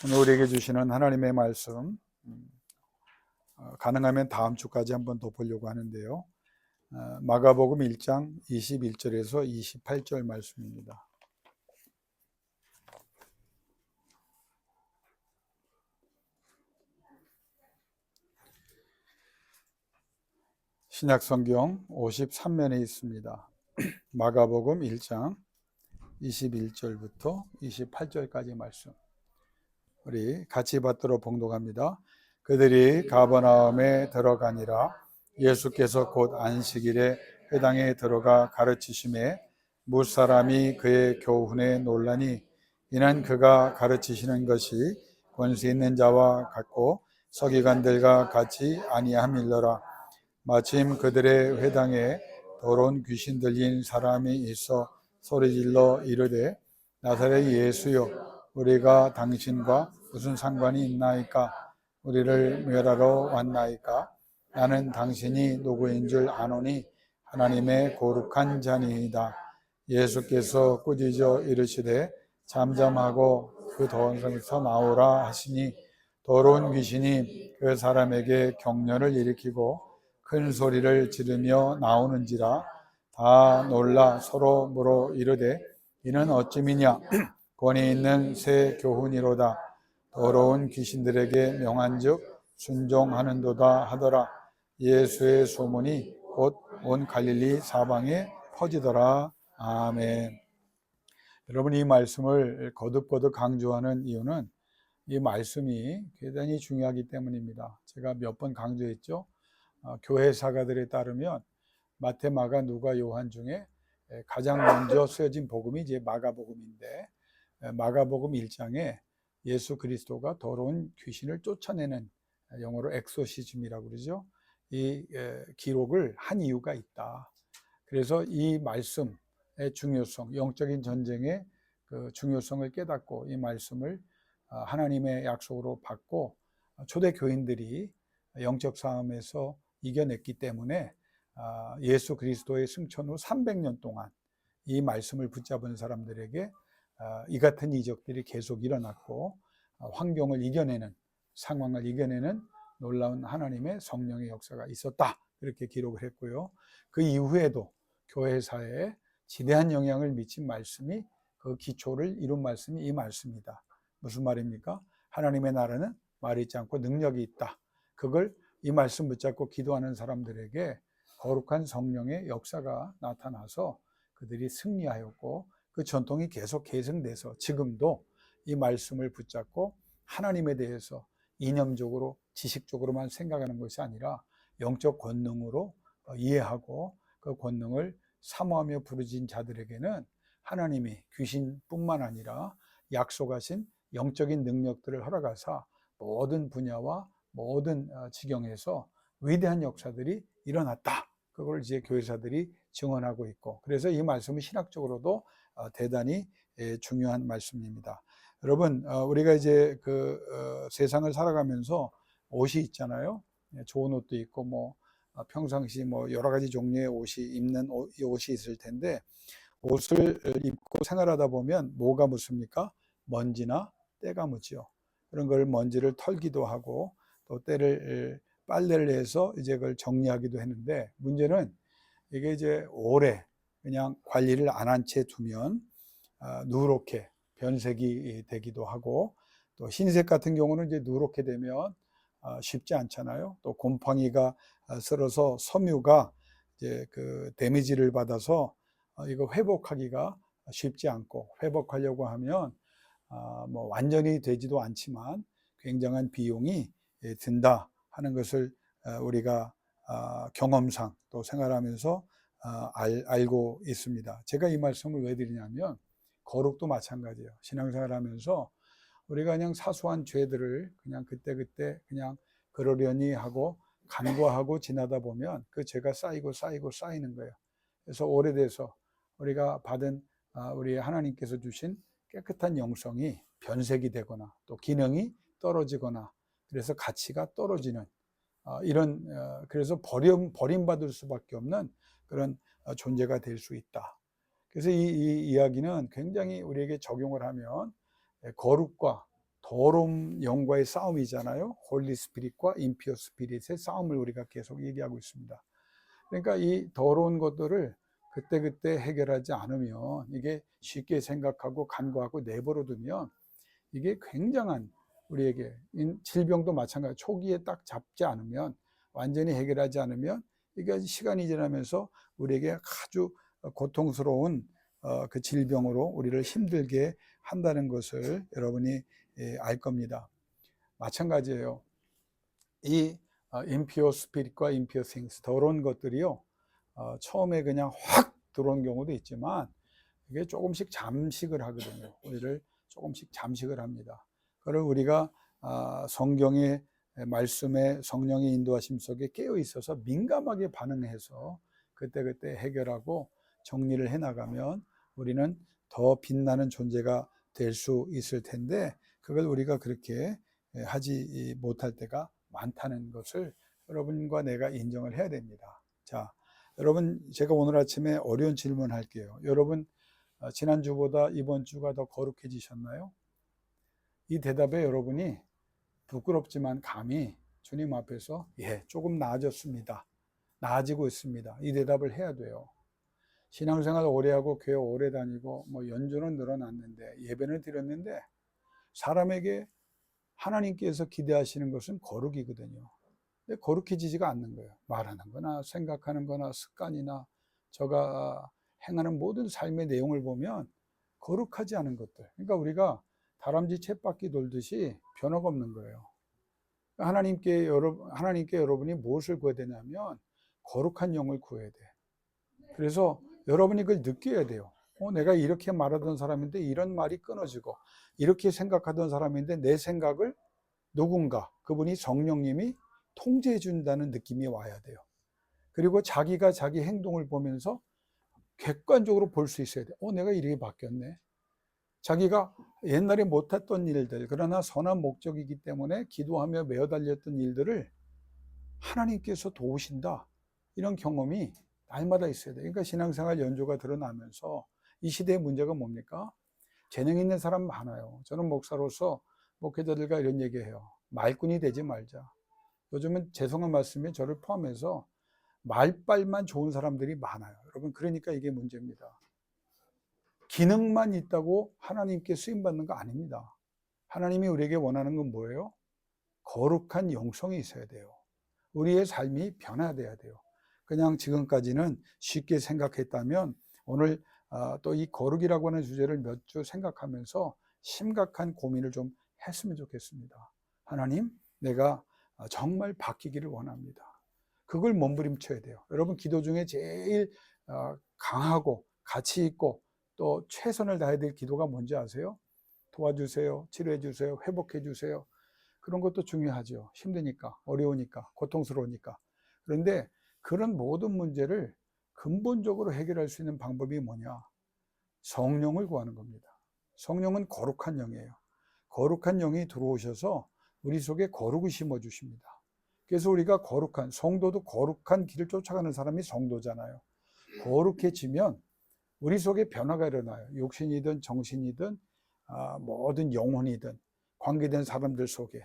오늘 우리에게 주시는 하나님의 말씀, 가능하면 다음 주까지 한번 더 보려고 하는데요. 마가복음 1장 21절에서 28절 말씀입니다. 신약성경 53면에 있습니다. 마가복음 1장 21절부터 28절까지 말씀. 우리 같이 받들어 봉독합니다. 그들이 가버나움에 들어가니라. 예수께서 곧 안식일에 회당에 들어가 가르치심에 무사람이 그의 교훈에 놀라니 이는 그가 가르치시는 것이 권세 있는 자와 같고 서기관들과 같이 아니함일러라. 마침 그들의 회당에 더러운 귀신 들린 사람이 있어 소리질러 이르되 나사렛 예수여 우리가 당신과 무슨 상관이 있나이까? 우리를 멸하러 왔나이까? 나는 당신이 누구인 줄 아노니 하나님의 거룩한 자니이다. 예수께서 꾸짖어 이르시되 잠잠하고 그 더운 섬에서 나오라 하시니 더러운 귀신이 그 사람에게 격려를 일으키고 큰 소리를 지르며 나오는지라. 다 놀라 서로 물어 이르되 이는 어찌미냐? 권위 있는 새 교훈이로다. 더러운 귀신들에게 명한즉 순종하는도다 하더라. 예수의 소문이 곧 온 갈릴리 사방에 퍼지더라. 아멘. 여러분, 이 말씀을 거듭거듭 강조하는 이유는 이 말씀이 대단히 중요하기 때문입니다. 제가 몇 번 강조했죠. 교회 사가들에 따르면 마태, 마가, 누가, 요한 중에 가장 먼저 쓰여진 복음이 이제 마가복음인데, 마가복음 1장에 예수 그리스도가 더러운 귀신을 쫓아내는, 영어로 엑소시즘이라고 그러죠. 이 기록을 한 이유가 있다. 그래서 이 말씀의 중요성, 영적인 전쟁의 그 중요성을 깨닫고 이 말씀을 하나님의 약속으로 받고 초대 교인들이 영적 싸움에서 이겨냈기 때문에 예수 그리스도의 승천 후 300년 동안 이 말씀을 붙잡은 사람들에게 이 같은 이적들이 계속 일어났고 환경을 이겨내는, 상황을 이겨내는 놀라운 하나님의 성령의 역사가 있었다. 이렇게 기록을 했고요. 그 이후에도 교회사에 지대한 영향을 미친 말씀이, 그 기초를 이룬 말씀이 이 말씀이다. 무슨 말입니까? 하나님의 나라는 말이 있지 않고 능력이 있다. 그걸 이 말씀 붙잡고 기도하는 사람들에게 거룩한 성령의 역사가 나타나서 그들이 승리하였고 그 전통이 계속 계승돼서 지금도 이 말씀을 붙잡고 하나님에 대해서 이념적으로 지식적으로만 생각하는 것이 아니라 영적 권능으로 이해하고 그 권능을 사모하며 부르짖은 자들에게는 하나님이 귀신뿐만 아니라 약속하신 영적인 능력들을 허락하사 모든 분야와 모든 지경에서 위대한 역사들이 일어났다. 그걸 이제 교회사들이 증언하고 있고, 그래서 이 말씀은 신학적으로도 대단히 중요한 말씀입니다. 여러분, 우리가 이제 세상을 살아가면서 옷이 있잖아요. 좋은 옷도 있고 뭐 평상시 뭐 여러 가지 종류의 옷이 입는 옷이 있을 텐데, 옷을 입고 생활하다 보면 뭐가 묻습니까? 먼지나 때가 묻죠. 그런 걸 먼지를 털기도 하고 또 때를 빨래를 해서 이제 그걸 정리하기도 했는데, 문제는 이게 이제 오래 그냥 관리를 안 한 채 두면 누렇게 변색이 되기도 하고, 또 흰색 같은 경우는 이제 누렇게 되면 쉽지 않잖아요. 또 곰팡이가 쓸어서 섬유가 이제 그 데미지를 받아서 이거 회복하기가 쉽지 않고, 회복하려고 하면 뭐 완전히 되지도 않지만 굉장한 비용이 든다 하는 것을 우리가 경험상 또 생활하면서 알고 있습니다. 제가 이 말씀을 왜 드리냐면, 거룩도 마찬가지예요. 신앙생활하면서 우리가 그냥 사소한 죄들을 그냥 그때그때 그냥 그러려니 하고 간과하고 지나다 보면 그 죄가 쌓이고 쌓이고 쌓이는 거예요. 그래서 오래돼서 우리가 받은 우리 하나님께서 주신 깨끗한 영성이 변색이 되거나 또 기능이 떨어지거나, 그래서 가치가 떨어지는 이런, 그래서 버림받을 수밖에 없는 그런 존재가 될 수 있다. 그래서 이 이야기는 굉장히 우리에게 적용을 하면 거룩과 더러운 영과의 싸움이잖아요. 홀리 스피릿과 임피어 스피릿의 싸움을 우리가 계속 얘기하고 있습니다. 그러니까 이 더러운 것들을 그때그때 해결하지 않으면, 이게 쉽게 생각하고 간과하고 내버려 두면 이게 굉장한, 우리에게 질병도 마찬가지, 초기에 딱 잡지 않으면, 완전히 해결하지 않으면 이게 시간이 지나면서 우리에게 아주 고통스러운 그 질병으로 우리를 힘들게 한다는 것을 여러분이 알 겁니다. 마찬가지예요. 이 impure spirit과 impure things, 더러운 것들이요, 처음에 그냥 확 들어온 경우도 있지만 이게 조금씩 잠식을 하거든요. 우리를 조금씩 잠식을 합니다. 그걸 우리가 성경의 말씀에 성령의 인도하심 속에 깨어 있어서 민감하게 반응해서 그때그때 해결하고 정리를 해나가면 우리는 더 빛나는 존재가 될 수 있을 텐데, 그걸 우리가 그렇게 하지 못할 때가 많다는 것을 여러분과 내가 인정을 해야 됩니다. 자, 여러분, 제가 오늘 아침에 어려운 질문 할게요. 여러분, 지난주보다 이번 주가 더 거룩해지셨나요? 이 대답에 여러분이 부끄럽지만 감히 주님 앞에서 조금 나아졌습니다, 나아지고 있습니다, 이 대답을 해야 돼요. 신앙생활 오래 하고 교회 오래 다니고 뭐 연주는 늘어났는데, 예배는 드렸는데, 사람에게 하나님께서 기대하시는 것은 거룩이거든요. 근데 거룩해지지가 않는 거예요. 말하는 거나 생각하는 거나 습관이나 저가 행하는 모든 삶의 내용을 보면 거룩하지 않은 것들. 그러니까 우리가 다람쥐 쳇바퀴 돌듯이 변화가 없는 거예요. 하나님께 여러분이 무엇을 구해야 되냐면 거룩한 영을 구해야 돼. 그래서 여러분이 그걸 느껴야 돼요. 내가 이렇게 말하던 사람인데 이런 말이 끊어지고, 이렇게 생각하던 사람인데 내 생각을 누군가, 그분이 성령님이 통제해 준다는 느낌이 와야 돼요. 그리고 자기가 자기 행동을 보면서 객관적으로 볼 수 있어야 돼요. 내가 이렇게 바뀌었네. 자기가 옛날에 못했던 일들, 그러나 선한 목적이기 때문에 기도하며 매어 달렸던 일들을 하나님께서 도우신다, 이런 경험이 날마다 있어야 돼요. 그러니까 신앙생활 연조가 드러나면서 이 시대의 문제가 뭡니까? 재능 있는 사람 많아요. 저는 목사로서 목회자들과 이런 얘기해요. 말꾼이 되지 말자. 요즘은 죄송한 말씀에 저를 포함해서 말빨만 좋은 사람들이 많아요. 여러분, 그러니까 이게 문제입니다. 기능만 있다고 하나님께 쓰임받는 거 아닙니다. 하나님이 우리에게 원하는 건 뭐예요? 거룩한 영성이 있어야 돼요. 우리의 삶이 변화돼야 돼요. 그냥 지금까지는 쉽게 생각했다면 오늘 또 이 거룩이라고 하는 주제를 몇 주 생각하면서 심각한 고민을 좀 했으면 좋겠습니다. 하나님, 내가 정말 바뀌기를 원합니다. 그걸 몸부림쳐야 돼요. 여러분, 기도 중에 제일 강하고 가치 있고 또 최선을 다해야 될 기도가 뭔지 아세요? 도와주세요, 치료해 주세요, 회복해 주세요. 그런 것도 중요하죠. 힘드니까, 어려우니까, 고통스러우니까. 그런데 그런 모든 문제를 근본적으로 해결할 수 있는 방법이 뭐냐? 성령을 구하는 겁니다. 성령은 거룩한 영이에요. 거룩한 영이 들어오셔서 우리 속에 거룩을 심어주십니다. 그래서 우리가 거룩한, 성도도 거룩한 길을 쫓아가는 사람이 성도잖아요. 거룩해지면 우리 속에 변화가 일어나요. 육신이든 정신이든 모든 영혼이든 관계된 사람들 속에.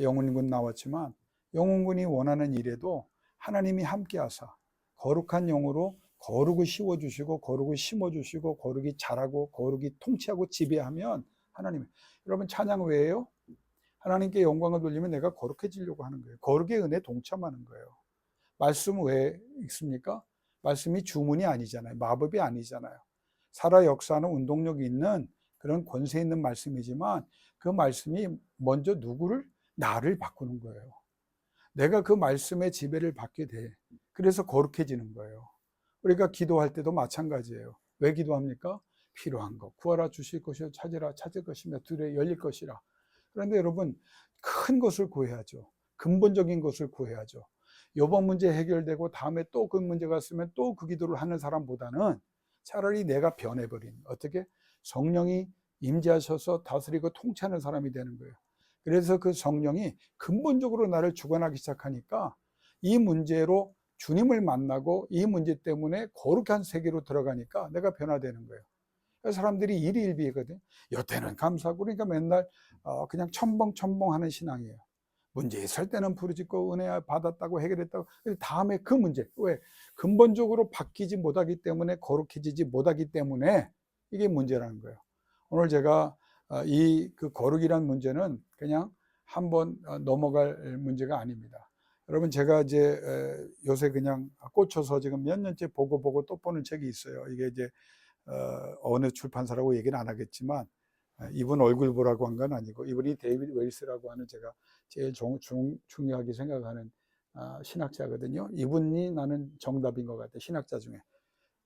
영혼군 나왔지만 영혼군이 원하는 일에도 하나님이 함께 하사 거룩한 영으로 거룩을 씌워주시고 거룩을 심어주시고 거룩이 자라고 거룩이 통치하고 지배하면 하나님, 여러분 찬양 왜예요? 하나님께 영광을 돌리면 내가 거룩해지려고 하는 거예요. 거룩의 은혜에 동참하는 거예요. 말씀 왜 읽습니까? 말씀이 주문이 아니잖아요. 마법이 아니잖아요. 살아 역사하는 운동력이 있는 그런 권세 있는 말씀이지만 그 말씀이 먼저 누구를? 나를 바꾸는 거예요. 내가 그 말씀의 지배를 받게 돼. 그래서 거룩해지는 거예요. 우리가 기도할 때도 마찬가지예요. 왜 기도합니까? 필요한 것 구하라 주실 것이요 찾으라 찾을 것이며 두드려 열릴 것이라. 그런데 여러분, 큰 것을 구해야죠. 근본적인 것을 구해야죠. 이번 문제 해결되고 다음에 또 그 문제가 있으면 또 그 기도를 하는 사람보다는 차라리 내가 변해버린, 어떻게? 성령이 임재하셔서 다스리고 통치하는 사람이 되는 거예요. 그래서 그 성령이 근본적으로 나를 주관하기 시작하니까 이 문제로 주님을 만나고 이 문제 때문에 거룩한 세계로 들어가니까 내가 변화되는 거예요. 사람들이 일희일비거든요. 여태는 감사하고 그러니까 맨날 그냥 첨벙첨벙하는 신앙이에요. 문제 있을 때는 부르짖고 은혜 받았다고 해결했다고. 다음에 그 문제, 왜? 근본적으로 바뀌지 못하기 때문에, 거룩해지지 못하기 때문에 이게 문제라는 거예요. 오늘 제가 이 그 거룩이란 문제는 그냥 한번 넘어갈 문제가 아닙니다. 여러분, 제가 이제 요새 그냥 꽂혀서 지금 몇 년째 보고 또 보는 책이 있어요. 이게 이제 어느 출판사라고 얘기는 안 하겠지만, 이분 얼굴 보라고 한 건 아니고, 이분이 데이비드 웨일스라고 하는 제가 제일 중요하게 생각하는 신학자거든요. 이분이 나는 정답인 것 같아요. 신학자 중에.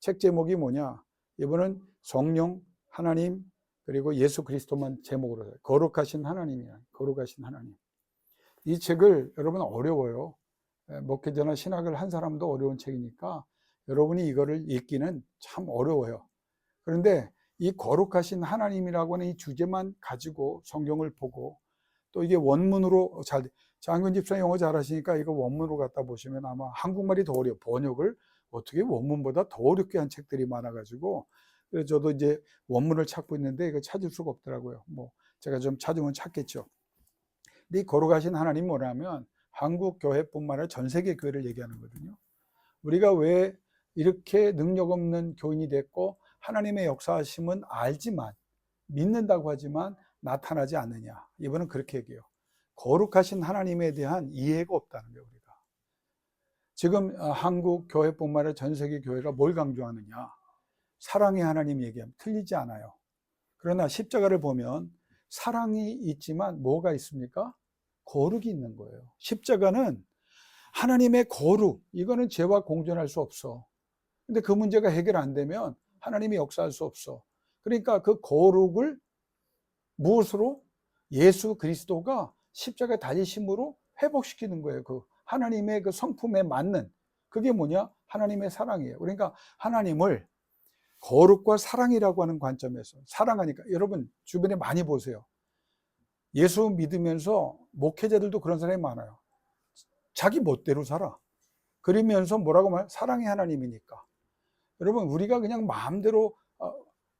책 제목이 뭐냐? 이분은 성령, 하나님, 그리고 예수 그리스도만 제목으로 해요. 거룩하신 하나님이야. 거룩하신 하나님. 이 책을 여러분 어려워요. 목회자나 신학을 한 사람도 어려운 책이니까 여러분이 이거를 읽기는 참 어려워요. 그런데 이 거룩하신 하나님이라고 하는 이 주제만 가지고 성경을 보고, 또 이게 원문으로 장근 집사 영어 잘하시니까 이거 원문으로 갖다 보시면 아마 한국말이 더 어려워요. 번역을 어떻게 원문보다 더 어렵게 한 책들이 많아가지고, 그래서 저도 이제 원문을 찾고 있는데 이거 찾을 수가 없더라고요. 뭐 제가 좀 찾으면 찾겠죠. 근데 이 거룩하신 하나님 뭐냐면 한국 교회뿐만 아니라 전 세계 교회를 얘기하는 거거든요. 우리가 왜 이렇게 능력 없는 교인이 됐고 하나님의 역사하심은 알지만, 믿는다고 하지만 나타나지 않느냐. 이분은 그렇게 얘기해요. 거룩하신 하나님에 대한 이해가 없다는 거예요. 우리가 지금 한국 교회뿐만 아니라 전 세계 교회가 뭘 강조하느냐? 사랑의 하나님 얘기하면 틀리지 않아요. 그러나 십자가를 보면 사랑이 있지만 뭐가 있습니까? 거룩이 있는 거예요. 십자가는 하나님의 거룩, 이거는 죄와 공존할 수 없어. 근데 그 문제가 해결 안 되면 하나님이 역사할 수 없어. 그러니까 그 거룩을 무엇으로? 예수 그리스도가 십자가 달리심으로 회복시키는 거예요. 그 하나님의 그 성품에 맞는, 그게 뭐냐? 하나님의 사랑이에요. 그러니까 하나님을 거룩과 사랑이라고 하는 관점에서 사랑하니까, 여러분 주변에 많이 보세요. 예수 믿으면서 목회자들도 그런 사람이 많아요. 자기 멋대로 살아. 그러면서 뭐라고 말? 사랑의 하나님이니까. 여러분, 우리가 그냥 마음대로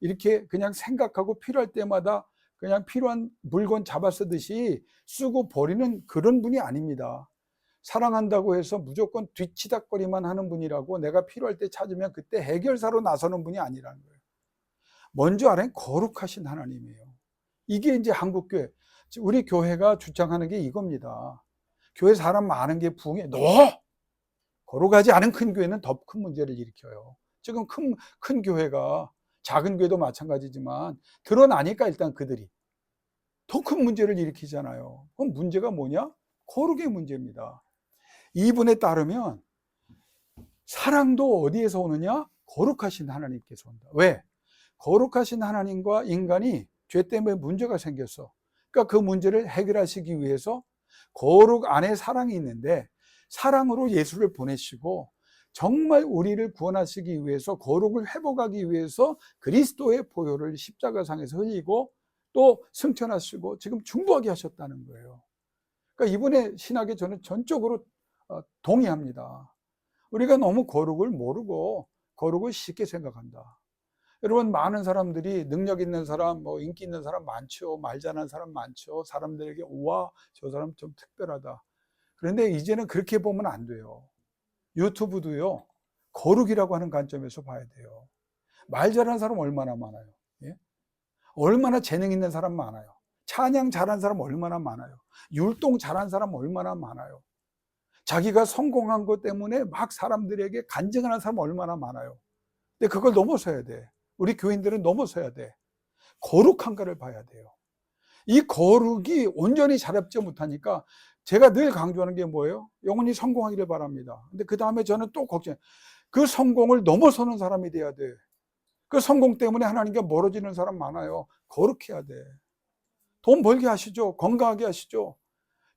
이렇게 그냥 생각하고 필요할 때마다 그냥 필요한 물건 잡아 쓰듯이 쓰고 버리는 그런 분이 아닙니다. 사랑한다고 해서 무조건 뒤치다거리만 하는 분이라고, 내가 필요할 때 찾으면 그때 해결사로 나서는 분이 아니라는 거예요. 먼저 알아야 거룩하신 하나님이에요. 이게 이제 한국교회, 우리 교회가 주장하는 게 이겁니다. 교회 사람 많은 게 부흥해. 거룩하지 않은 큰 교회는 더 큰 문제를 일으켜요. 지금 큰 교회가, 작은 교회도 마찬가지지만 드러나니까 일단 그들이 더 큰 문제를 일으키잖아요. 그럼 문제가 뭐냐? 거룩의 문제입니다. 이분에 따르면 사랑도 어디에서 오느냐? 거룩하신 하나님께서 온다. 왜? 거룩하신 하나님과 인간이 죄 때문에 문제가 생겼어. 그러니까 그 문제를 해결하시기 위해서 거룩 안에 사랑이 있는데, 사랑으로 예수를 보내시고 정말 우리를 구원하시기 위해서, 거룩을 회복하기 위해서 그리스도의 보혈을 십자가상에서 흘리고 또 승천하시고 지금 중보하게 하셨다는 거예요. 그러니까 이분의 신학에 저는 전적으로 동의합니다. 우리가 너무 거룩을 모르고 거룩을 쉽게 생각한다. 여러분, 많은 사람들이 능력 있는 사람, 뭐 인기 있는 사람 많죠. 말 잘하는 사람 많죠. 사람들에게 우와, 저 사람 좀 특별하다. 그런데 이제는 그렇게 보면 안 돼요. 유튜브도요, 거룩이라고 하는 관점에서 봐야 돼요. 말 잘하는 사람 얼마나 많아요. 예? 얼마나 재능 있는 사람 많아요. 찬양 잘하는 사람 얼마나 많아요. 율동 잘하는 사람 얼마나 많아요. 자기가 성공한 것 때문에 막 사람들에게 간증하는 사람 얼마나 많아요. 근데 그걸 넘어서야 돼. 우리 교인들은 넘어서야 돼. 거룩한가를 봐야 돼요. 이 거룩이 온전히 자립지 못하니까 제가 늘 강조하는 게 뭐예요? 영원히 성공하기를 바랍니다. 근데 그 다음에 저는 또 걱정, 그 성공을 넘어서는 사람이 돼야 돼. 그 성공 때문에 하나님과 멀어지는 사람 많아요. 거룩해야 돼. 돈 벌게 하시죠. 건강하게 하시죠.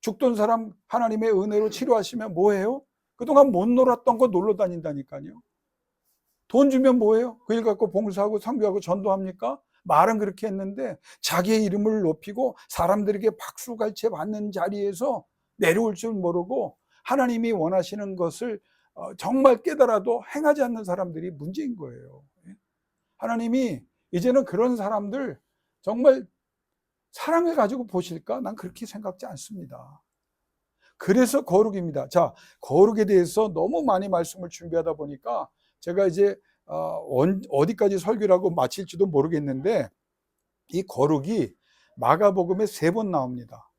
죽던 사람 하나님의 은혜로 치료하시면 뭐해요? 그동안 못 놀았던 거 놀러 다닌다니까요. 돈 주면 뭐해요? 그 일 갖고 봉사하고 선교하고 전도합니까? 말은 그렇게 했는데 자기의 이름을 높이고 사람들에게 박수갈채 받는 자리에서 내려올 줄 모르고 하나님이 원하시는 것을 정말 깨달아도 행하지 않는 사람들이 문제인 거예요. 하나님이 이제는 그런 사람들 정말 사랑을 가지고 보실까? 난 그렇게 생각지 않습니다. 그래서 거룩입니다. 자, 거룩에 대해서 너무 많이 말씀을 준비하다 보니까 제가 이제 어디까지 설교를 하고 마칠지도 모르겠는데, 이 거룩이 마가복음에 3번 나옵니다.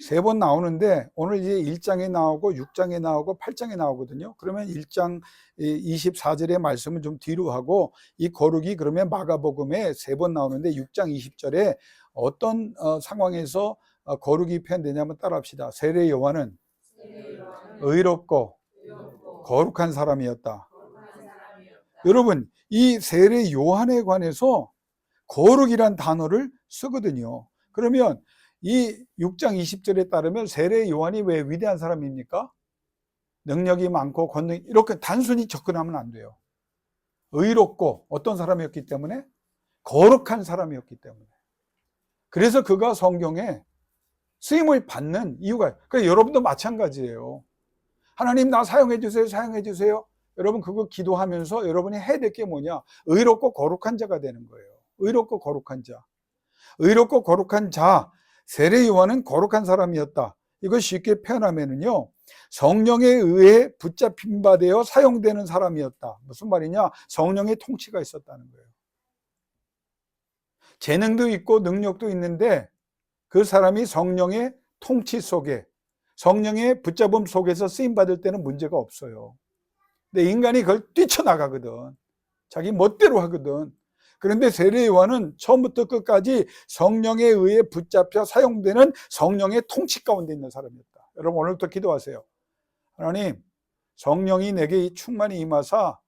3번 나오는데 오늘 이제 1장에 나오고 6장에 나오고 8장에 나오거든요. 그러면 1장 24절의 말씀은 좀 뒤로 하고, 이 거룩이 그러면 마가복음에 3번 나오는데 6장 20절에 어떤 상황에서 거룩이 표현되냐면 따라합시다. 세례 요한은 의롭고 거룩한 사람이었다. 여러분, 이 세례 요한에 관해서 거룩이란 단어를 쓰거든요. 그러면 이 6장 20절에 따르면 세례 요한이 왜 위대한 사람입니까? 능력이 많고 권능, 이렇게 단순히 접근하면 안 돼요. 의롭고 어떤 사람이었기 때문에? 거룩한 사람이었기 때문에. 그래서 그가 성경에 쓰임을 받는 이유가, 그러니까 여러분도 마찬가지예요. 하나님 나 사용해 주세요, 사용해 주세요. 여러분 그거 기도하면서 여러분이 해야 될 게 뭐냐? 의롭고 거룩한 자가 되는 거예요. 의롭고 거룩한 자. 의롭고 거룩한 자, 세례 요한은 거룩한 사람이었다. 이걸 쉽게 표현하면은요, 성령에 의해 붙잡힌 바 되어 사용되는 사람이었다. 무슨 말이냐? 성령의 통치가 있었다는 거예요. 재능도 있고 능력도 있는데 그 사람이 성령의 통치 속에, 성령의 붙잡음 속에서 쓰임 받을 때는 문제가 없어요. 근데 인간이 그걸 뛰쳐나가거든. 자기 멋대로 하거든. 그런데 세례 요한은 처음부터 끝까지 성령에 의해 붙잡혀 사용되는 성령의 통치 가운데 있는 사람이었다. 여러분 오늘부터 기도하세요. 하나님, 성령이 내게 충만히 임하사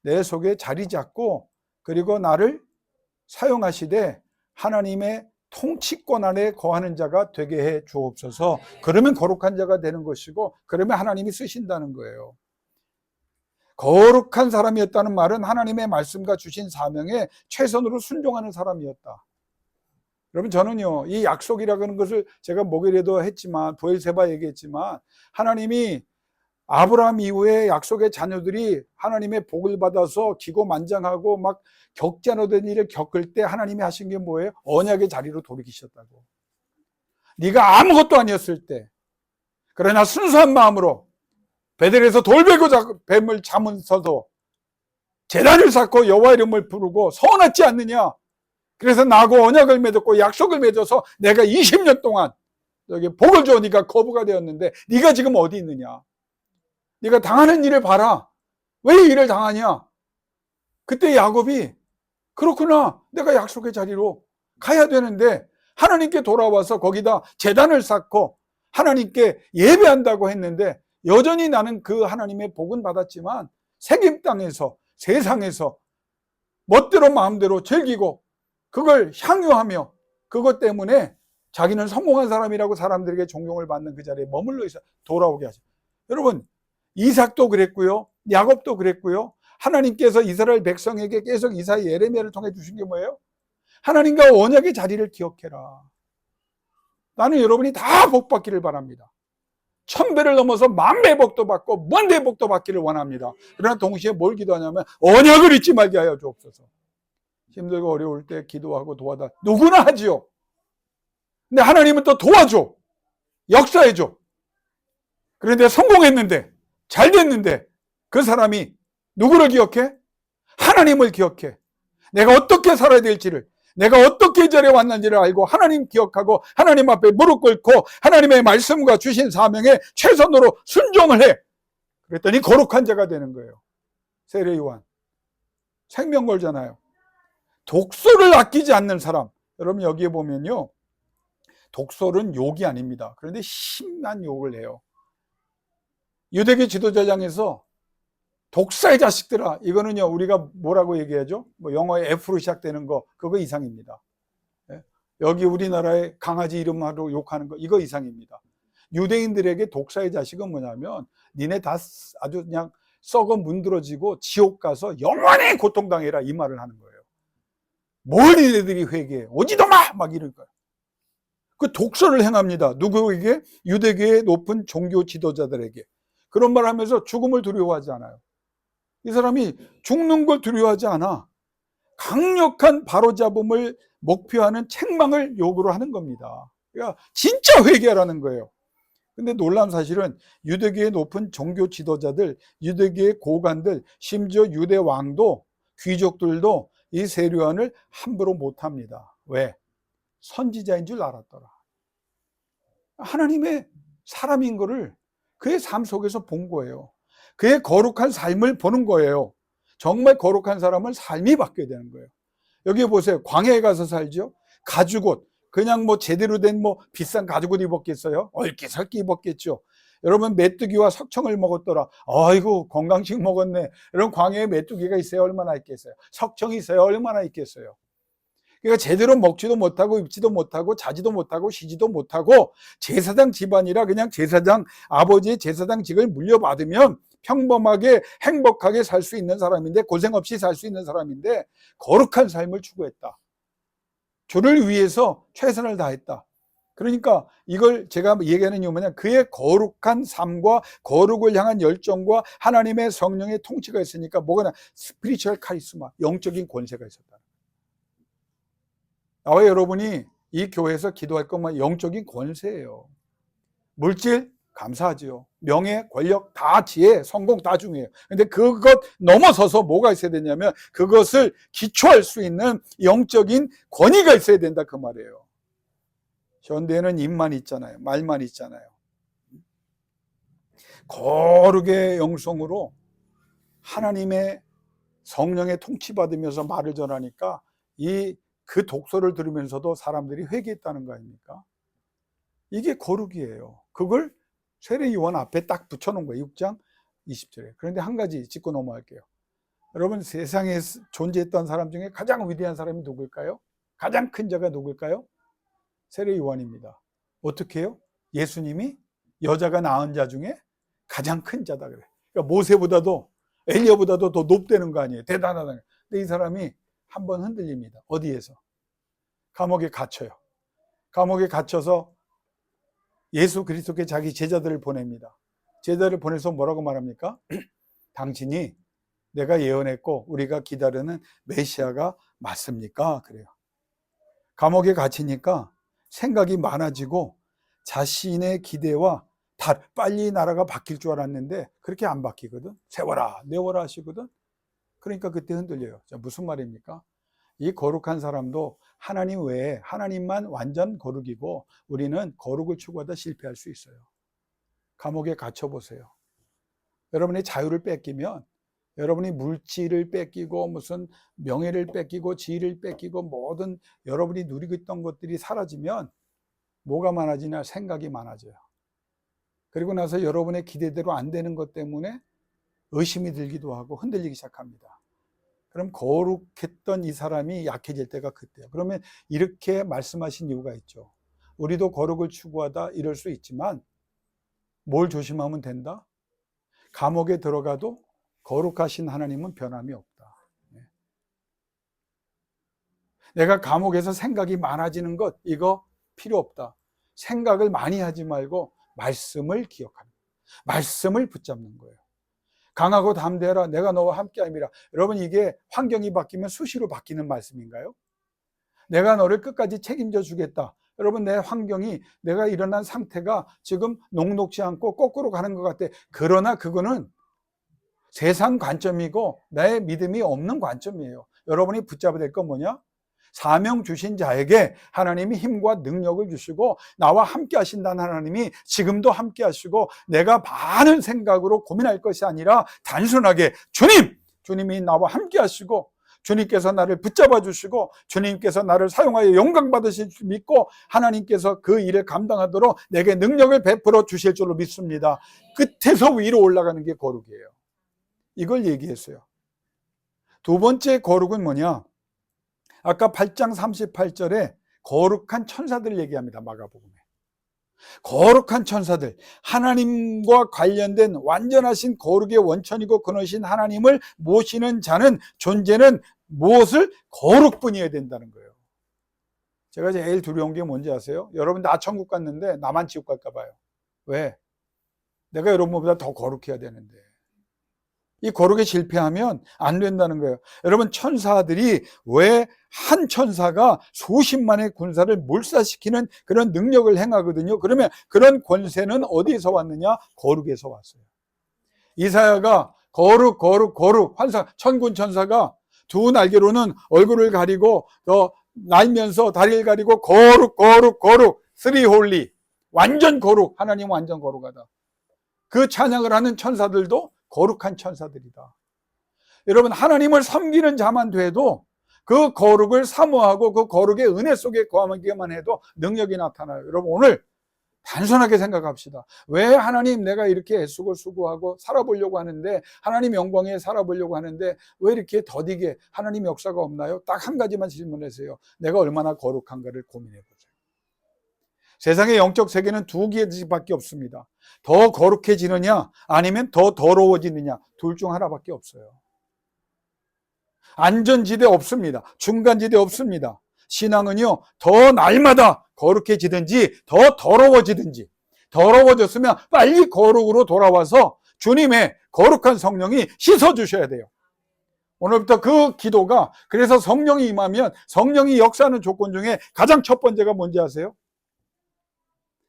내 속에 자리 잡고 그리고 나를 사용하시되 하나님의 통치권 안에 거하는 자가 되게 해 주옵소서. 그러면 거룩한 자가 되는 것이고, 그러면 하나님이 쓰신다는 거예요. 거룩한 사람이었다는 말은 하나님의 말씀과 주신 사명에 최선으로 순종하는 사람이었다. 여러분 저는요, 이 약속이라는 것을 제가 목요일에도 했지만, 부엘세바 얘기했지만, 하나님이 아브라함 이후에 약속의 자녀들이 하나님의 복을 받아서 기고만장하고 막 겪지 않았던 일을 겪을 때 하나님이 하신 게 뭐예요? 언약의 자리로 돌이키셨다고. 네가 아무것도 아니었을 때, 그러나 순수한 마음으로 베델에서 돌베고 뱀을 잡으면서도 제단을 쌓고 여호와 이름을 부르고 서운하지 않느냐? 그래서 나하고 언약을 맺었고 약속을 맺어서 내가 20년 동안 여기 복을 줘. 네가 거부가 되었는데 네가 지금 어디 있느냐? 네가 당하는 일을 봐라. 왜 이 일을 당하냐? 그때 야곱이 그렇구나, 내가 약속의 자리로 가야 되는데 하나님께 돌아와서 거기다 제단을 쌓고 하나님께 예배한다고 했는데, 여전히 나는 그 하나님의 복은 받았지만 세겜 땅에서, 세상에서 멋대로 마음대로 즐기고 그걸 향유하며 그것 때문에 자기는 성공한 사람이라고 사람들에게 존경을 받는 그 자리에 머물러 있어 돌아오게 하죠. 여러분, 이삭도 그랬고요, 야곱도 그랬고요. 하나님께서 이스라엘 백성에게 계속 이사야, 예레미야를 통해 주신 게 뭐예요? 하나님과 언약의 자리를 기억해라. 나는 여러분이 다 복 받기를 바랍니다. 1000배를 넘어서 10,000배 복도 받고 10,000배 복도 받기를 원합니다. 그러나 동시에 뭘 기도하냐면 언약을 잊지 말게 하여 주옵소서. 힘들고 어려울 때 기도하고 도와다 누구나 하지요. 근데 하나님은 또 도와줘, 역사해줘. 그런데 성공했는데, 잘 됐는데 그 사람이 누구를 기억해? 하나님을 기억해. 내가 어떻게 살아야 될지를, 내가 어떻게 이 자리에 왔는지를 알고 하나님 기억하고 하나님 앞에 무릎 꿇고 하나님의 말씀과 주신 사명에 최선으로 순종을 해. 그랬더니 거룩한 자가 되는 거예요. 세례 요한 생명 걸잖아요. 독소를 아끼지 않는 사람. 여러분 여기에 보면요, 독소는 욕이 아닙니다. 그런데 심한 욕을 해요. 유대교 지도자장에서 독사의 자식들아, 이거는요 우리가 뭐라고 얘기하죠? 뭐 영어에 F로 시작되는 거, 그거 이상입니다. 여기 우리나라의 강아지 이름으로 욕하는 거, 이거 이상입니다. 유대인들에게 독사의 자식은 뭐냐면 니네 다 아주 그냥 썩어 문드러지고 지옥 가서 영원히 고통당해라, 이 말을 하는 거예요. 뭘 니네들이 회개해, 오지도 마! 막 이럴 거예요. 그 독서를 행합니다. 누구에게? 유대교의 높은 종교 지도자들에게. 그런 말 하면서 죽음을 두려워하지 않아요. 이 사람이 죽는 걸 두려워하지 않아. 강력한 바로잡음을 목표하는 책망을 요구를 하는 겁니다. 그러니까 진짜 회개하라는 거예요. 근데 놀라운 사실은 유대교의 높은 종교 지도자들, 유대교의 고관들, 심지어 유대 왕도, 귀족들도 이 세례요한을 함부로 못합니다. 왜? 선지자인 줄 알았더라. 하나님의 사람인 거를 그의 삶 속에서 본 거예요. 그의 거룩한 삶을 보는 거예요. 정말 거룩한 사람은 삶이 바뀌어야 되는 거예요. 여기 보세요. 광야에 가서 살죠. 가죽옷, 그냥 뭐 제대로 된 뭐 비싼 가죽옷 입었겠어요? 얽기설기 입었겠죠. 여러분, 메뚜기와 석청을 먹었더라. 아이고, 건강식 먹었네. 여러분, 광야에 메뚜기가 있어야 얼마나 있겠어요? 석청이 있어야 얼마나 있겠어요? 그러니까 제대로 먹지도 못하고 입지도 못하고 자지도 못하고 쉬지도 못하고 제사장 집안이라 그냥 제사장, 아버지의 제사장직을 물려받으면 평범하게 행복하게 살 수 있는 사람인데, 고생 없이 살 수 있는 사람인데 거룩한 삶을 추구했다. 주를 위해서 최선을 다했다. 그러니까 이걸 제가 얘기하는 이유는 뭐냐, 그의 거룩한 삶과 거룩을 향한 열정과 하나님의 성령의 통치가 있으니까 뭐가 스피리추얼 카리스마, 영적인 권세가 있었다. 나와 여러분이 이 교회에서 기도할 것만 영적인 권세예요. 물질 감사하지요. 명예, 권력, 다 지혜, 성공 다 중요해요. 근데 그것 넘어서서 뭐가 있어야 되냐면 그것을 기초할 수 있는 영적인 권위가 있어야 된다, 그 말이에요. 현대에는 입만 있잖아요. 말만 있잖아요. 거룩의 영성으로 하나님의 성령의 통치받으면서 말을 전하니까 그 독서를 들으면서도 사람들이 회개했다는 거 아닙니까? 이게 거룩이에요. 그걸 세례요한 앞에 딱 붙여놓은 거예요. 6장 20절에. 그런데 한 가지 짚고 넘어갈게요. 여러분, 세상에 존재했던 사람 중에 가장 위대한 사람이 누굴까요? 가장 큰 자가 누굴까요? 세례요한입니다. 어떻게 해요? 예수님이 여자가 낳은 자 중에 가장 큰 자다 그래. 그러니까 모세보다도 엘리야보다도 더 높다는 거 아니에요. 대단하다. 근데 이 사람이 한번 흔들립니다. 어디에서? 감옥에 갇혀요. 감옥에 갇혀서 예수 그리스도께 자기 제자들을 보냅니다. 제자를 보내서 뭐라고 말합니까? 당신이 내가 예언했고 우리가 기다리는 메시아가 맞습니까? 그래요. 감옥에 갇히니까 생각이 많아지고 자신의 기대와 빨리 나라가 바뀔 줄 알았는데 그렇게 안 바뀌거든. 세워라 내워라 하시거든. 그러니까 그때 흔들려요. 자, 무슨 말입니까? 이 거룩한 사람도 하나님 외에, 하나님만 완전 거룩이고 우리는 거룩을 추구하다 실패할 수 있어요. 감옥에 갇혀보세요. 여러분의 자유를 뺏기면, 여러분이 물질을 뺏기고 무슨 명예를 뺏기고 지위를 뺏기고 모든 여러분이 누리고 있던 것들이 사라지면 뭐가 많아지냐? 생각이 많아져요. 그리고 나서 여러분의 기대대로 안 되는 것 때문에 의심이 들기도 하고 흔들리기 시작합니다. 그럼 거룩했던 이 사람이 약해질 때가 그때예요. 그러면 이렇게 말씀하신 이유가 있죠. 우리도 거룩을 추구하다 이럴 수 있지만 뭘 조심하면 된다? 감옥에 들어가도 거룩하신 하나님은 변함이 없다. 내가 감옥에서 생각이 많아지는 것, 이거 필요 없다. 생각을 많이 하지 말고 말씀을 기억하는 거예요. 말씀을 붙잡는 거예요. 강하고 담대하라, 내가 너와 함께함이라. 여러분, 이게 환경이 바뀌면 수시로 바뀌는 말씀인가요? 내가 너를 끝까지 책임져 주겠다. 여러분, 내 환경이, 내가 일어난 상태가 지금 녹록지 않고 거꾸로 가는 것 같아. 그러나 그거는 세상 관점이고 나의 믿음이 없는 관점이에요. 여러분이 붙잡아야 될 건 뭐냐? 사명 주신 자에게 하나님이 힘과 능력을 주시고 나와 함께 하신다는 하나님이 지금도 함께 하시고 내가 많은 생각으로 고민할 것이 아니라 단순하게 주님이 나와 함께 하시고 주님께서 나를 붙잡아 주시고 주님께서 나를 사용하여 영광 받으실 줄 믿고 하나님께서 그 일을 감당하도록 내게 능력을 베풀어 주실 줄로 믿습니다. 끝에서 위로 올라가는 게 거룩이에요. 이걸 얘기했어요. 두 번째 거룩은 뭐냐? 아까 8장 38절에 거룩한 천사들을 얘기합니다. 마가복음에. 거룩한 천사들, 하나님과 관련된 완전하신 거룩의 원천이고 근원이신 하나님을 모시는 자는, 존재는 무엇을? 거룩뿐이어야 된다는 거예요. 제가 제일 두려운 게 뭔지 아세요? 여러분, 나 천국 갔는데 나만 지옥 갈까 봐요. 왜? 내가 여러분보다 더 거룩해야 되는데. 이 거룩에 실패하면 안 된다는 거예요. 여러분, 천사들이 왜 한 천사가 수십만의 군사를 몰살시키는 그런 능력을 행하거든요. 그러면 그런 권세는 어디에서 왔느냐? 거룩에서 왔어요. 이사야가 거룩 거룩 거룩, 환상 천군 천사가 두 날개로는 얼굴을 가리고 날면서 다리를 가리고 거룩 거룩 거룩, 쓰리 홀리, 완전 거룩, 하나님 완전 거룩하다. 그 찬양을 하는 천사들도 거룩한 천사들이다. 여러분, 하나님을 섬기는 자만 돼도 그 거룩을 사모하고 그 거룩의 은혜 속에 거하기만 해도 능력이 나타나요. 여러분, 오늘 단순하게 생각합시다. 왜 하나님, 내가 이렇게 애쓰고 수고하고 살아보려고 하는데, 하나님 영광에 살아보려고 하는데 왜 이렇게 더디게 하나님 역사가 없나요? 딱 한 가지만 질문하세요. 내가 얼마나 거룩한가를 고민해보세요. 세상의 영적 세계는 두 가지밖에 없습니다. 더 거룩해지느냐 아니면 더 더러워지느냐, 둘 중 하나밖에 없어요. 안전지대 없습니다. 중간지대 없습니다. 신앙은요, 더 날마다 거룩해지든지 더 더러워지든지, 더러워졌으면 빨리 거룩으로 돌아와서 주님의 거룩한 성령이 씻어주셔야 돼요. 오늘부터 그 기도가, 그래서 성령이 임하면 성령이 역사하는 조건 중에 가장 첫 번째가 뭔지 아세요?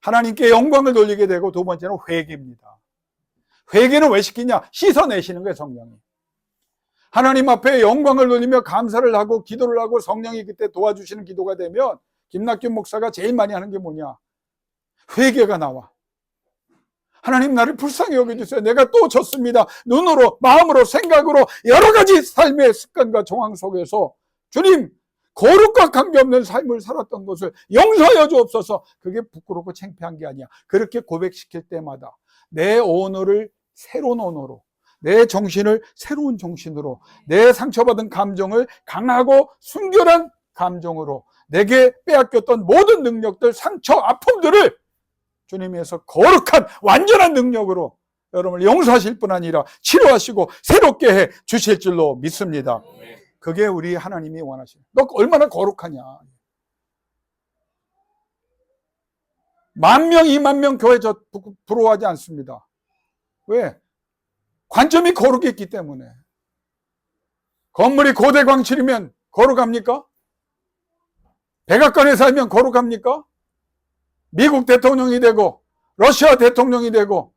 하나님께 영광을 돌리게 되고, 두 번째는 회개입니다. 회개는 왜 시키냐? 씻어내시는 거예요, 성령이. 하나님 앞에 영광을 돌리며 감사를 하고 기도를 하고 성령이 그때 도와주시는 기도가 되면, 김낙균 목사가 제일 많이 하는 게 뭐냐? 회개가 나와. 하나님, 나를 불쌍히 여겨주세요. 내가 또 졌습니다. 눈으로, 마음으로, 생각으로 여러 가지 삶의 습관과 정황 속에서 주님, 거룩과 관계없는 삶을 살았던 것을 용서하여 주옵소서. 그게 부끄럽고 창피한 게 아니야. 그렇게 고백시킬 때마다 내 언어를 새로운 언어로, 내 정신을 새로운 정신으로, 내 상처받은 감정을 강하고 순결한 감정으로, 내게 빼앗겼던 모든 능력들, 상처, 아픔들을 주님께서 거룩한 완전한 능력으로 여러분을 용서하실 뿐 아니라 치료하시고 새롭게 해 주실 줄로 믿습니다. 그게 우리 하나님이 원하시는. 너 얼마나 거룩하냐. 10,000명, 20,000명 교회 저 부러워하지 않습니다. 왜? 관점이 거룩했기 때문에. 건물이 고대 광칠이면 거룩합니까? 백악관에 살면 거룩합니까? 미국 대통령이 되고 러시아 대통령이 되고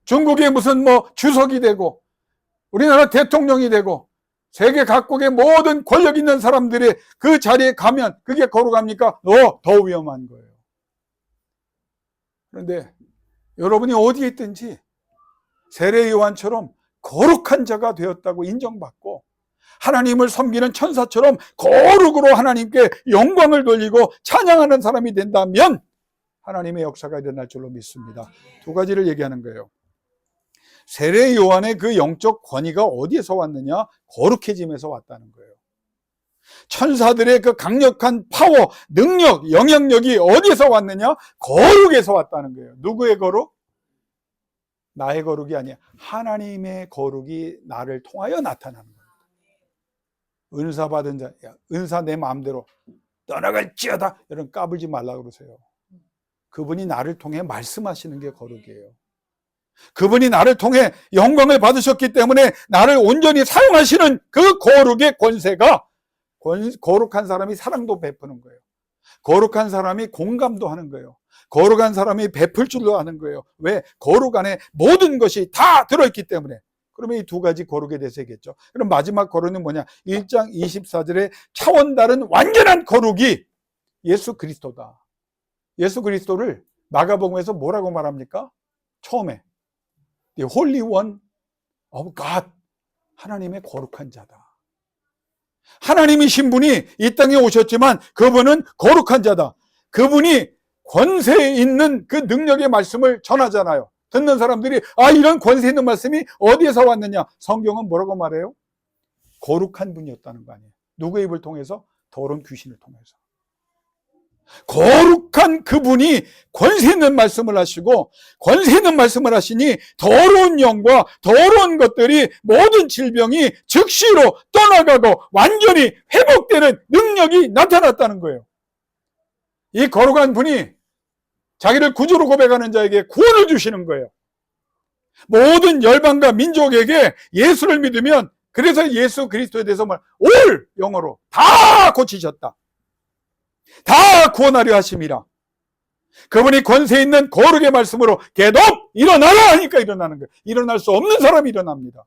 중국의 무슨 주석이 되고 우리나라 대통령이 되고 세계 각국의 모든 권력 있는 사람들이 그 자리에 가면 그게 거룩합니까? 더 위험한 거예요. 그런데 여러분이 어디에 있든지 세례 요한처럼 거룩한 자가 되었다고 인정받고 하나님을 섬기는 천사처럼 거룩으로 하나님께 영광을 돌리고 찬양하는 사람이 된다면 하나님의 역사가 일어날 줄로 믿습니다. 두 가지를 얘기하는 거예요. 세례 요한의 그 영적 권위가 어디에서 왔느냐? 거룩해짐에서 왔다는 거예요. 천사들의 그 강력한 파워, 능력, 영향력이 어디에서 왔느냐? 거룩에서 왔다는 거예요. 누구의 거룩? 나의 거룩이 아니야. 하나님의 거룩이 나를 통하여 나타나는 거예요. 은사 받은 자, 은사 내 마음대로 떠나갈지어다, 이런 까불지 말라고 그러세요. 그분이 나를 통해 말씀하시는 게 거룩이에요. 그분이 나를 통해 영광을 받으셨기 때문에 나를 온전히 사용하시는 그 거룩의 권세가, 거룩한 사람이 사랑도 베푸는 거예요. 거룩한 사람이 공감도 하는 거예요. 거룩한 사람이 베풀 줄로 아는 거예요. 왜? 거룩 안에 모든 것이 다 들어있기 때문에. 그러면 이 두 가지 거룩에 대해서 얘기했죠. 그럼 마지막 거룩은 뭐냐? 1장 24절에 차원 다른 완전한 거룩이 예수 그리스도다. 예수 그리스도를 마가복음에서 뭐라고 말합니까? 처음에 The Holy One of God, 하나님의 거룩한 자다. 하나님이신 분이 이 땅에 오셨지만 그분은 거룩한 자다. 그분이 권세 있는 그 능력의 말씀을 전하잖아요. 듣는 사람들이 이런 권세 있는 말씀이 어디에서 왔느냐? 성경은 뭐라고 말해요? 거룩한 분이었다는 거 아니에요. 누구의 입을 통해서? 더러운 귀신을 통해서. 거룩한 그분이 권세 있는 말씀을 하시고, 권세 있는 말씀을 하시니 더러운 영과 더러운 것들이, 모든 질병이 즉시로 떠나가고 완전히 회복되는 능력이 나타났다는 거예요. 이 거룩한 분이 자기를 구주로 고백하는 자에게 구원을 주시는 거예요. 모든 열방과 민족에게 예수를 믿으면, 그래서 예수 그리스도에 대해서 올 영어로 다 고치셨다. 다 구원하려 하심이라. 그분이 권세 있는 거룩의 말씀으로 get up! 일어나라! 하니까 일어나는 거예요. 일어날 수 없는 사람이 일어납니다.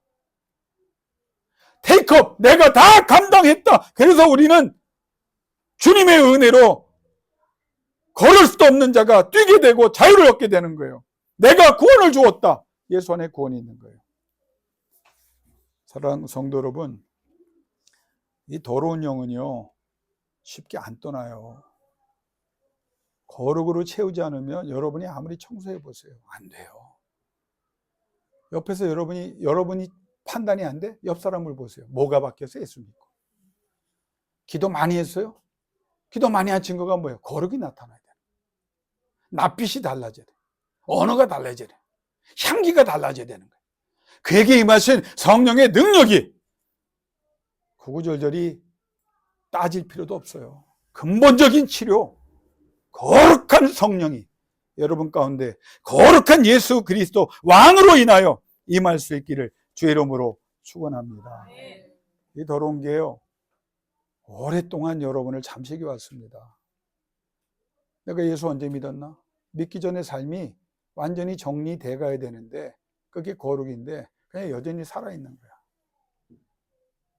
take up! 내가 다 감당했다. 그래서 우리는 주님의 은혜로 걸을 수도 없는 자가 뛰게 되고 자유를 얻게 되는 거예요. 내가 구원을 주었다. 예수 안에 구원이 있는 거예요. 사랑하는 성도 여러분, 이 더러운 영은요, 쉽게 안 떠나요. 거룩으로 채우지 않으면 여러분이 아무리 청소해 보세요. 안 돼요. 옆에서 여러분이 판단이 안 돼? 옆 사람을 보세요. 뭐가 바뀌었어요? 예수 믿고. 기도 많이 했어요? 기도 많이 한 친구가 뭐예요? 거룩이 나타나야 돼. 낯빛이 달라져야 돼. 언어가 달라져야 돼. 향기가 달라져야 되는 거예요. 그에게 임하신 성령의 능력이 구구절절히 따질 필요도 없어요. 근본적인 치료, 거룩한 성령이 여러분 가운데 거룩한 예수 그리스도 왕으로 인하여 임할 수 있기를 주의 이름으로 축원합니다. 이 더러운 게요, 오랫동안 여러분을 잠식해 왔습니다. 내가 예수 언제 믿었나? 믿기 전에 삶이 완전히 정리돼 가야 되는데 그게 거룩인데 그냥 여전히 살아있는 거야.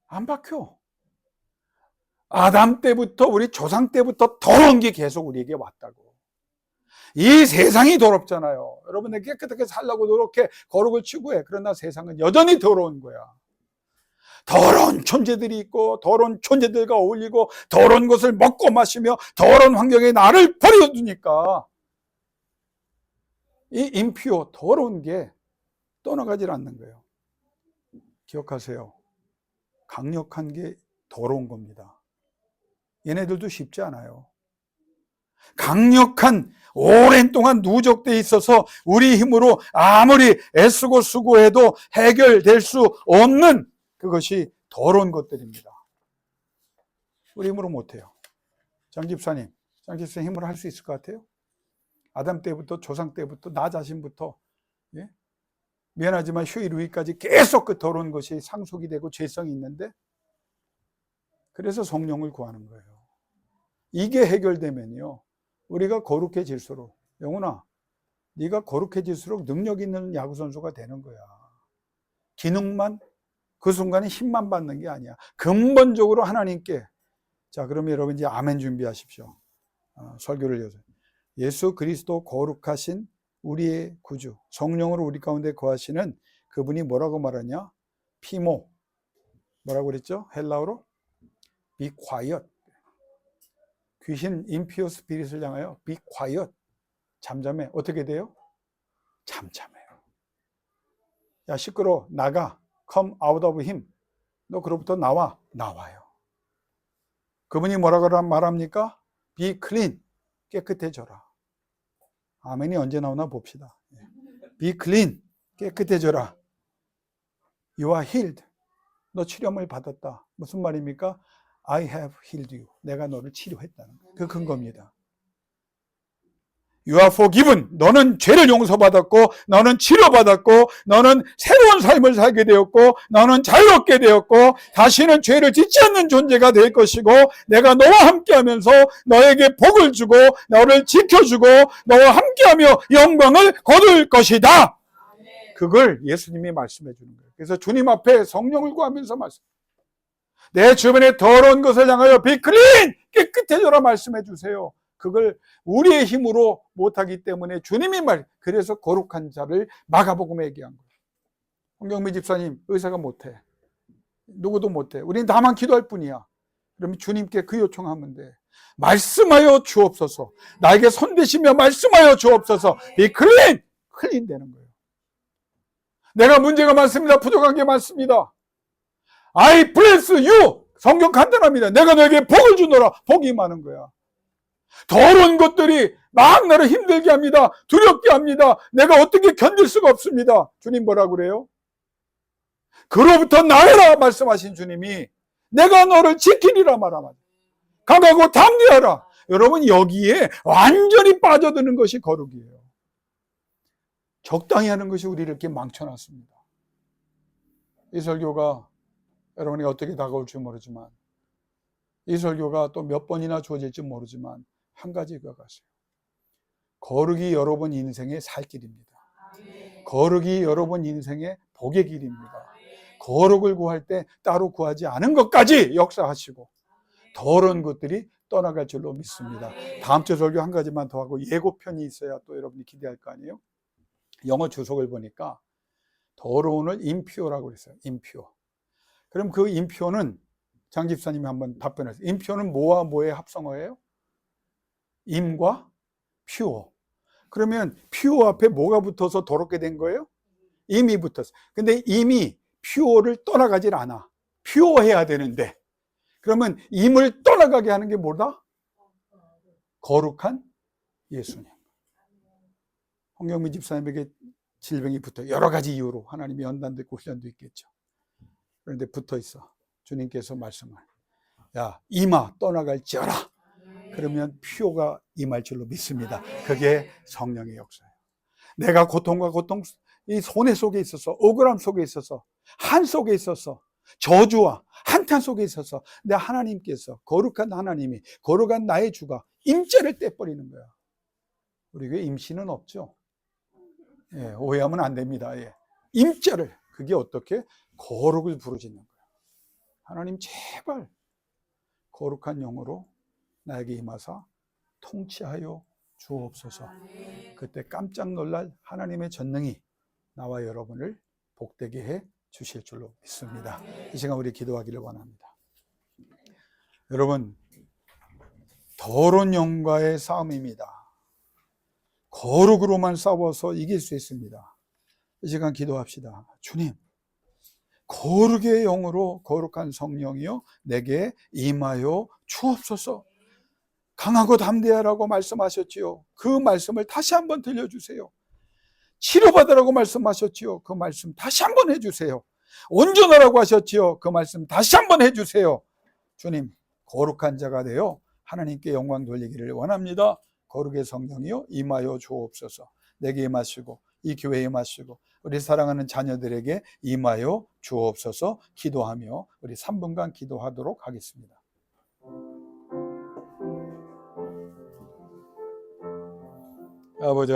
안 바뀌어. 아담 때부터, 우리 조상 때부터 더러운 게 계속 우리에게 왔다고. 이 세상이 더럽잖아요. 여러분들 깨끗하게 살려고 노력해, 거룩을 추구해. 그러나 세상은 여전히 더러운 거야. 더러운 존재들이 있고 더러운 존재들과 어울리고 더러운 것을 먹고 마시며 더러운 환경에 나를 버려두니까 이 임피오, 더러운 게 떠나가질 않는 거예요. 기억하세요. 강력한 게 더러운 겁니다. 얘네들도 쉽지 않아요. 강력한, 오랜 동안 누적돼 있어서 우리 힘으로 아무리 애쓰고 수고해도 해결될 수 없는 그것이 더러운 것들입니다. 우리 힘으로 못해요. 장 집사님 힘으로 할 수 있을 것 같아요? 아담 때부터, 조상 때부터, 나 자신부터, 예? 미안하지만 휴일 후에까지 계속 그 더러운 것이 상속이 되고 죄성이 있는데, 그래서 성령을 구하는 거예요. 이게 해결되면요, 우리가 거룩해질수록, 영훈아, 네가 거룩해질수록 능력 있는 야구선수가 되는 거야. 기능만, 그 순간에 힘만 받는 게 아니야. 근본적으로 하나님께. 자, 그러면 여러분 이제 아멘 준비하십시오. 설교를 이어서. 예수 그리스도 거룩하신 우리의 구주, 성령으로 우리 가운데 거하시는 그분이 뭐라고 말하냐? 피모. 뭐라고 그랬죠? 헬라어로? Be quiet. 귀신 임피오 스피릿을 향하여 Be quiet. 잠잠해. 어떻게 돼요? 잠잠해요. 야, 시끄러워. 나가. Come out of him. 너 그로부터 나와. 나와요. 그분이 뭐라고 말합니까? Be clean. 깨끗해져라. 아멘이 언제 나오나 봅시다. Be clean. 깨끗해져라. You are healed. 너 치료를 받았다. 무슨 말입니까? I have healed you. 내가 너를 치료했다는 거예요. 그 근거입니다. You are forgiven. 너는 죄를 용서받았고, 너는 치료받았고, 너는 새로운 삶을 살게 되었고, 너는 자유롭게 되었고, 다시는 죄를 짓지 않는 존재가 될 것이고, 내가 너와 함께하면서 너에게 복을 주고, 너를 지켜주고, 너와 함께하며 영광을 거둘 것이다. 그걸 예수님이 말씀해 주는 거예요. 그래서 주님 앞에 성령을 구하면서 내 주변에 더러운 것을 향하여 Be clean! 깨끗해져라 말씀해 주세요. 그걸 우리의 힘으로 못하기 때문에 주님이 그래서 거룩한 자를 마가복음에 얘기한 거예요. 홍경미 집사님, 의사가 못해. 누구도 못해. 우리는 다만 기도할 뿐이야. 그러면 주님께 그 요청하면 돼. 말씀하여 주옵소서. 나에게 손대시며 말씀하여 주옵소서. Be clean! 클린 되는 거예요. 내가 문제가 많습니다. 부족한 게 많습니다. I bless you. 성경 간단합니다. 내가 너에게 복을 주노라. 복이 많은 거야. 더러운 것들이 막 나를 힘들게 합니다. 두렵게 합니다. 내가 어떻게 견딜 수가 없습니다. 주님 뭐라고 그래요? 그로부터 나으라 말씀하신 주님이 내가 너를 지키리라 말하면 강하고 담대하라. 여러분 여기에 완전히 빠져드는 것이 거룩이에요. 적당히 하는 것이 우리를 이렇게 망쳐놨습니다. 이 설교가 여러분이 어떻게 다가올지 모르지만, 이 설교가 또 몇 번이나 주어질지 모르지만, 한 가지 기억하세요. 거룩이 여러분 인생의 살 길입니다. 거룩이 여러분 인생의 복의 길입니다. 거룩을 구할 때 따로 구하지 않은 것까지 역사하시고 더러운 것들이 떠나갈 줄로 믿습니다. 다음 주 설교 한 가지만 더 하고 예고편이 있어야 또 여러분이 기대할 거 아니에요? 영어 주석을 보니까 더러운을 임퓨어라고 그랬어요. 임퓨어. 그럼 그 임퓨어는 장 집사님이 한번 답변하세요. 임퓨어는 뭐와 뭐의 합성어예요? 임과 퓨어. 그러면 퓨어 앞에 뭐가 붙어서 더럽게 된 거예요? 임이 붙었어. 근데 임이 퓨어를 떠나가질 않아. 퓨어해야 되는데, 그러면 임을 떠나가게 하는 게 뭐다? 거룩한 예수님. 홍경민 집사님에게 질병이 붙어 여러 가지 이유로, 하나님이 연단도 있고 훈련도 있겠죠. 그런데 붙어 있어. 주님께서 말씀을, 야, 임아 떠나갈지어라. 그러면 퓨어가 임할 줄로 믿습니다. 그게 성령의 역사예요. 내가 고통과 고통, 이 손해 속에 있어서, 억울함 속에 있어서, 한 속에 있어서, 저주와 한탄 속에 있어서 내 하나님께서, 거룩한 하나님이, 거룩한 나의 주가 임자를 떼버리는 거야. 우리 교회 임시는 없죠. 예, 오해하면 안 됩니다. 예. 임자를, 그게 어떻게? 거룩을 부르짖는 거야. 하나님 제발 거룩한 영으로 나에게 임하사 통치하여 주옵소서. 그때 깜짝 놀랄 하나님의 전능이 나와 여러분을 복되게 해 주실 줄로 믿습니다. 이 시간 우리 기도하기를 원합니다. 여러분, 더러운 영과의 싸움입니다. 거룩으로만 싸워서 이길 수 있습니다. 이 시간 기도합시다. 주님, 거룩의 영으로 거룩한 성령이여 내게 임하여 주옵소서. 강하고 담대하라고 말씀하셨지요. 그 말씀을 다시 한번 들려주세요. 치료받으라고 말씀하셨지요. 그 말씀 다시 한번 해주세요. 온전하라고 하셨지요. 그 말씀 다시 한번 해주세요. 주님, 거룩한 자가 되어 하나님께 영광 돌리기를 원합니다. 거룩의 성령이여 임하여 주옵소서. 내게 임하시고 이 교회에 임하시고 우리 사랑하는 자녀들에게 임하여 주옵소서. 기도하며 우리 3분간 기도하도록 하겠습니다. 아버지